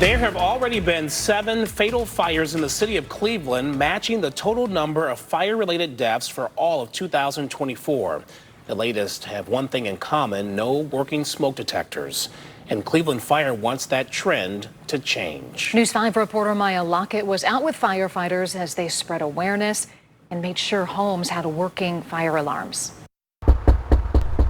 There have already been 7 fatal fires in the city of Cleveland, matching the total number of fire-related deaths for all of 2024. The latest have one thing in common: no working smoke detectors. And Cleveland Fire wants that trend to change. News 5 reporter Maya Lockett was out with firefighters as they spread awareness and made sure homes had working fire alarms.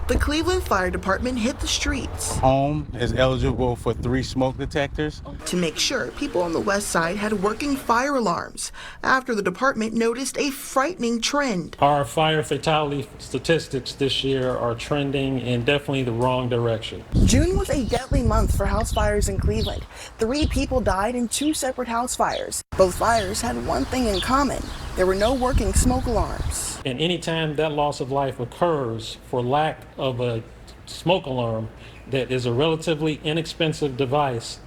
The Cleveland Fire Department hit the streets. Home is eligible for 3 smoke detectors To make sure people on the west side had working fire alarms after the department noticed a frightening trend. Our fire fatality statistics this year are trending in definitely the wrong direction. June was a deadly month for house fires in Cleveland. 3 people died in 2 separate house fires. Both fires had one thing in common: there were no working smoke alarms. And anytime that loss of life occurs for lack of a smoke alarm that is a relatively inexpensive device,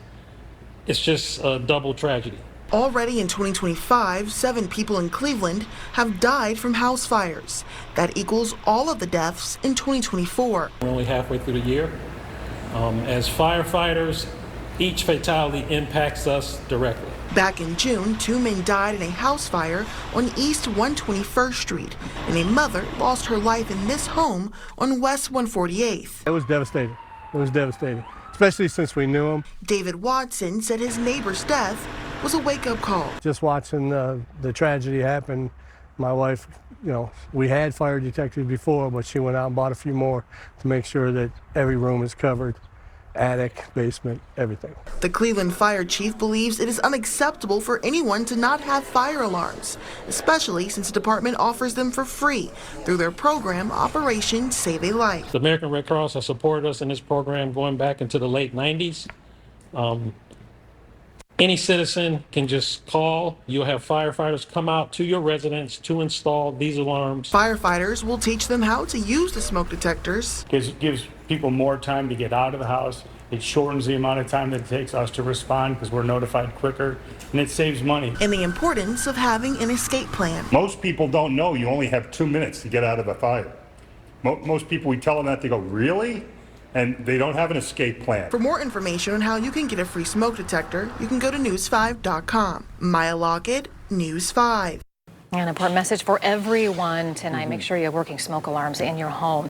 it's just a double tragedy. Already in 2025, 7 people in Cleveland have died from house fires. That equals all of the deaths in 2024. We're only halfway through the year. As firefighters, each fatality impacts us directly. Back in June, 2 men died in a house fire on East 121st Street, and a mother lost her life in this home on West 148th. It was devastating. It was devastating, especially since we knew him. David Watson said his neighbor's death was a wake-up call. Just watching the tragedy happen, my wife, we had fire detectors before, but she went out and bought a few more to make sure that every room is covered. Attic, basement, everything. The Cleveland Fire Chief believes it is unacceptable for anyone to not have fire alarms, especially since the department offers them for free through their program, Operation Save a Life. The American Red Cross has supported us in this program going back into the late 90s. Any citizen can just call. You'll have firefighters come out to your residence to install these alarms. Firefighters will teach them how to use the smoke detectors. Gives people more time to get out of the house. It shortens the amount of time that it takes us to respond because we're notified quicker, and it saves money. And the importance of having an escape plan. Most people don't know you only have 2 minutes to get out of a fire. Most people, we tell them that, they go, really? And they don't have an escape plan. For more information on how you can get a free smoke detector, you can go to news5.com. Maya Lockett, News 5. An important message for everyone tonight: make sure you have working smoke alarms in your home.